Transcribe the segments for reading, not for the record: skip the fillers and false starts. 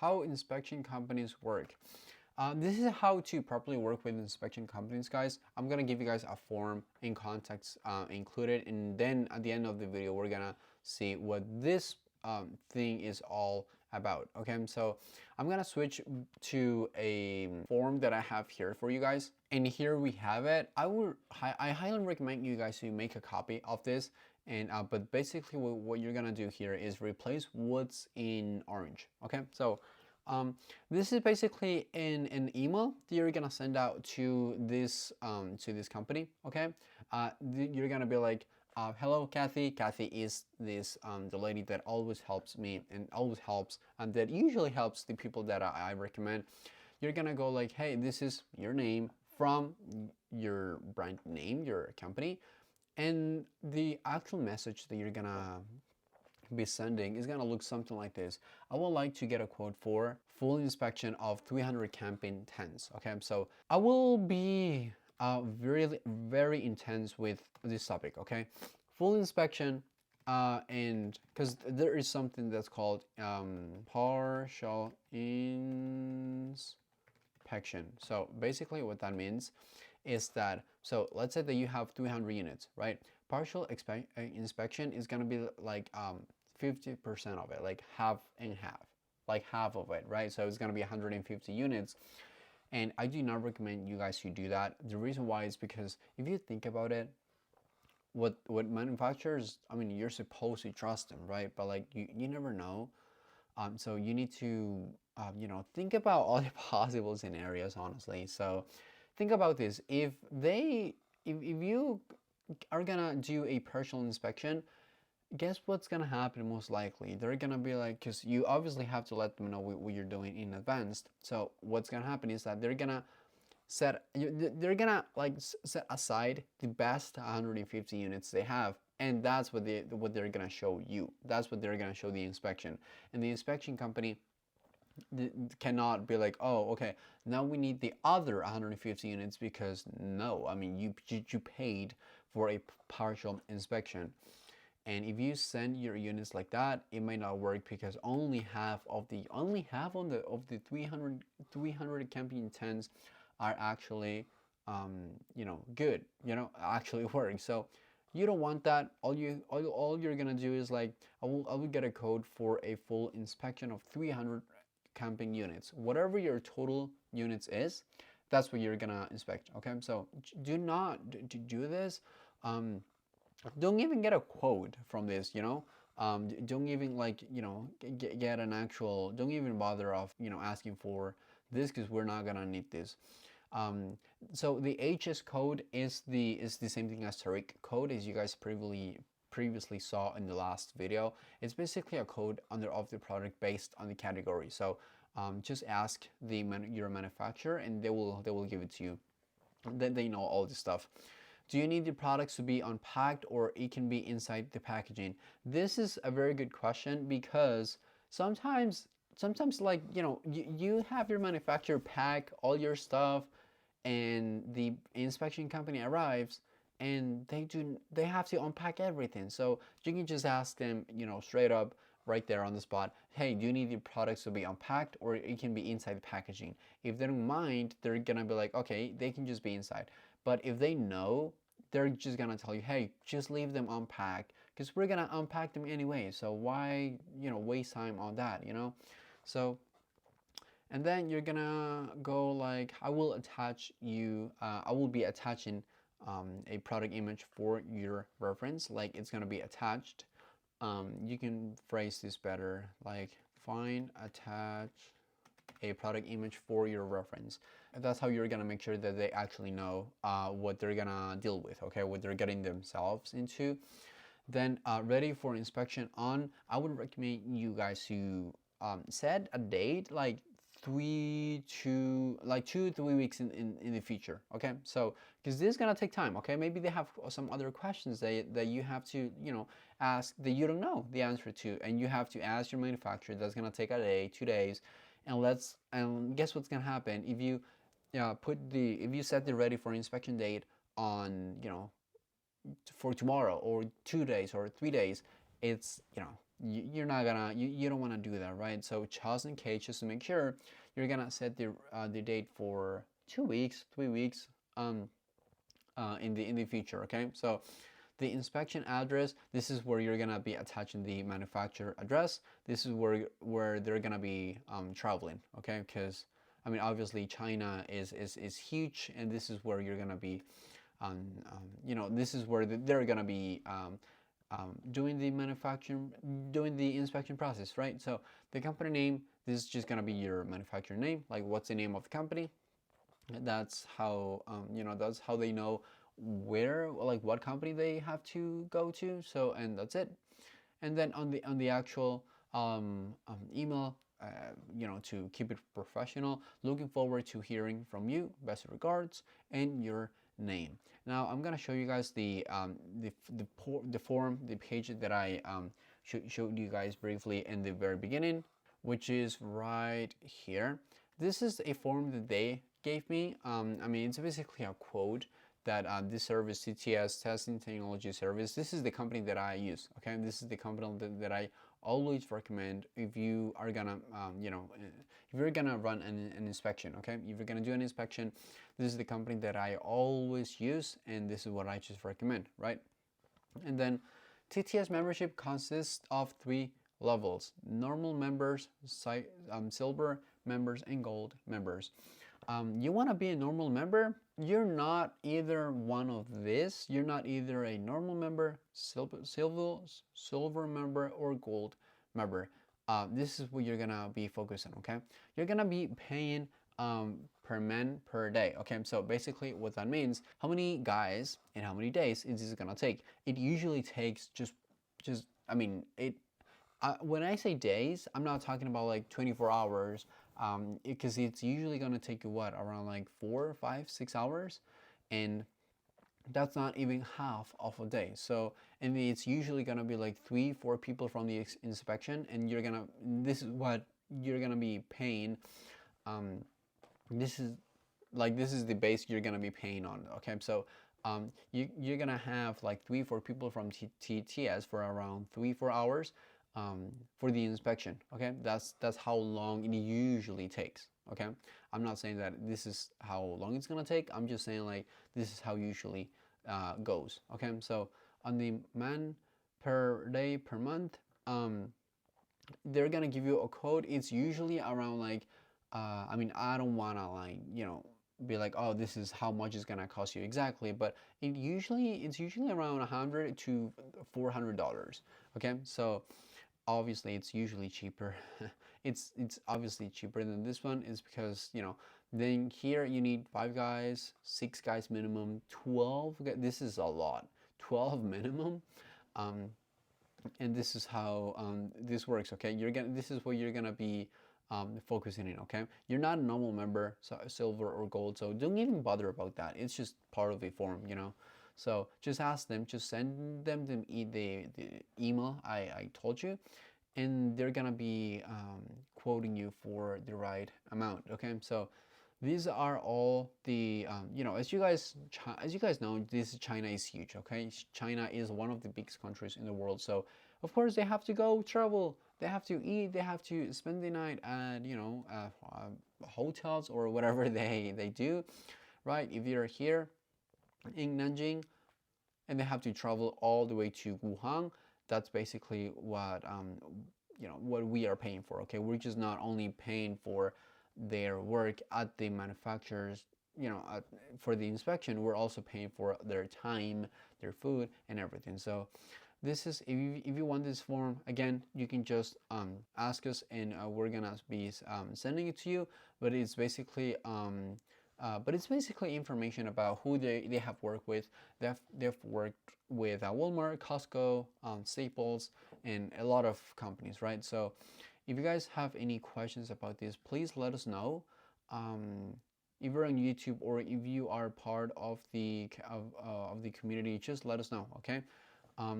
how inspection companies work. This is how to properly work with inspection companies, guys. I'm gonna give you guys a form in context included, and then at the end of the video, we're gonna see what this thing is all about. Okay, so I'm gonna switch to a form that I have here for you guys, and here we have it. I highly recommend you guys to make a copy of this. And but basically, what you're gonna do here is replace what's in orange. Okay, so this is basically an email that you're gonna send out to this company. Okay, you're gonna be like, hello, Kathy. Kathy is this the lady that always helps me and always helps, and that usually helps the people that I recommend. You're gonna go like, hey, this is your name from your brand name, your company, and the actual message that you're gonna be sending is gonna look something like this. I would like to get a quote for full inspection of 300 camping tents. Okay, so I will be very intense with this topic. Okay, full inspection, and because there is something that's called partial inspection. So basically, what that means is that, so let's say that you have 300 units, right? Partial inspection is gonna be like 50% of it, like half and half, like half of it, right? So it's gonna be 150 units. And I do not recommend you guys to do that. The reason why is because if you think about it, what manufacturers, I mean, you're supposed to trust them, right? But like you never know. So you need to think about all the possible scenarios, honestly. So think about this. If you are gonna do a partial inspection, guess what's gonna happen most likely? They're gonna be like, because you obviously have to let them know what you're doing in advance. So what's gonna happen is that they're gonna like set aside the best 150 units they have, and that's what they're gonna show you. That's what they're gonna show the inspection, and the inspection company cannot be like, oh, okay, now we need the other 150 units, because no, I mean, you paid for a partial inspection. And if you send your units like that, it might not work, because only half of the 300 camping tents are actually good, actually work. So you don't want that. All you're gonna do is like, I will get a code for a full inspection of 300 camping units. Whatever your total units is, that's what you're gonna inspect. Okay, so do not do this. Don't even get a quote from this, don't even like, get an actual, don't even bother of, asking for this, because we're not gonna need this. um, so the HS code is the same thing as Tariq code, as you guys previously saw in the last video. It's basically a code of the product based on the category. So just ask your manufacturer, and they will give it to you. Then they know all this stuff. Do you need the products to be unpacked, or it can be inside the packaging? This is a very good question, because sometimes like, you have your manufacturer pack all your stuff, and the inspection company arrives, and they have to unpack everything. So you can just ask them, straight up, right there on the spot, hey, do you need the products to be unpacked, or it can be inside the packaging? If they don't mind, they're gonna be like, okay, they can just be inside. But if they know, they're just gonna tell you, hey, just leave them unpacked, because we're gonna unpack them anyway, so why waste time on that? So, and then you're gonna go like, I will be attaching a product image for your reference. Like, it's gonna be attached. You can phrase this better, like, find attach a product image for your reference. That's how you're gonna make sure that they actually know what they're gonna deal with, okay, what they're getting themselves into. Then ready for inspection on, I would recommend you guys to set a date, like 2 3 weeks in the future. Okay, so because this is gonna take time. Okay, maybe they have some other questions that you have to ask, that you don't know the answer to, and you have to ask your manufacturer. That's gonna take a day, 2 days. And guess what's gonna happen if you if you set the ready for inspection date on for tomorrow, or 2 days, or 3 days. It's you're not gonna you don't want to do that, right? So just in case, just to make sure, you're gonna set the date for 2 weeks, 3 weeks, in the future. Okay, so the inspection address, this is where you're gonna be attaching the manufacturer address. This is where they're gonna be traveling. Okay, because I mean obviously China is huge, and this is where you're gonna be this is where they're gonna be doing the manufacturing, doing the inspection process, right? So the company name, this is just gonna be your manufacturer name, like what's the name of the company. That's how that's how they know where, like what company they have to go to. So, and that's it. And then on the actual email, to keep it professional, looking forward to hearing from you, best regards, and your name. Now I'm gonna show you guys the form, the page that I showed you guys briefly in the very beginning, which is right here. This is a form that they gave me. I mean, it's basically a quote that this service, TTS, Testing Technology Service, this is the company that I use. Okay, this is the company that I always recommend if you are gonna, if you're gonna run an inspection. Okay, if you're gonna do an inspection, this is the company that I always use, and this is what I just recommend, right? And then TTS membership consists of 3 levels: normal members, silver members, and gold members. You want to be a normal member, you're not either one of this. You're not either a normal member, silver member, or gold member. This is what you're gonna be focused on. Okay, you're gonna be paying per man per day. Okay, so basically what that means, how many guys and how many days is this gonna take. It usually takes just I mean it when I say days, I'm not talking about like 24 hours, because it's usually gonna take you what, around like 4, 5, 6 hours, and that's not even half of a day. So, and it's usually gonna be like 3, 4 people from the inspection, and this is what you're gonna be paying. This is this is the base you're gonna be paying on. Okay, so you're gonna have like 3, 4 people from TTS for around 3, 4 hours for the inspection. Okay, that's how long it usually takes. Okay, I'm not saying that this is how long it's gonna take. I'm just saying like this is how usually goes. Okay, so on the man per day per month, they're gonna give you a code. It's usually around like I mean, I don't wanna like be like, oh, this is how much it's gonna cost you exactly, but it's usually around $100 to $400. Okay, so obviously it's usually cheaper. it's obviously cheaper than this one, is because then here you need 5 guys, 6 guys minimum, 12 guys. This is a lot. 12 minimum. And this is how this works. Okay, this is what you're gonna be focusing in. Okay, you're not a normal member, so silver or gold, so don't even bother about that. It's just part of a form, so just ask them, just send them the email I told you, and they're gonna be quoting you for the right amount. Okay, so these are all the as you guys know, China is huge. Okay, China is one of the biggest countries in the world, so of course they have to go travel, they have to eat, they have to spend the night at hotels or whatever they do, right? If you're here in Nanjing and they have to travel all the way to Wuhan, that's basically what we are paying for. Okay, we're just not only paying for their work at the manufacturers, for the inspection, we're also paying for their time, their food, and everything. So this is, if you want this form, again, you can just ask us, and we're gonna be sending it to you. But it's basically information about who they have worked with. They've worked with Walmart, Costco, Staples, and a lot of companies, right? So if you guys have any questions about this, please let us know. If you're on YouTube, or if you are part of the community, just let us know. Okay.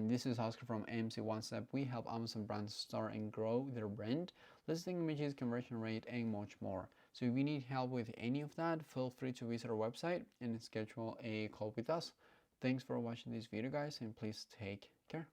This is Oscar from AMC One Step. We help Amazon brands start and grow their brand, listing images, conversion rate, and much more. So if you need help with any of that, feel free to visit our website and schedule a call with us. Thanks for watching this video, guys, and please take care.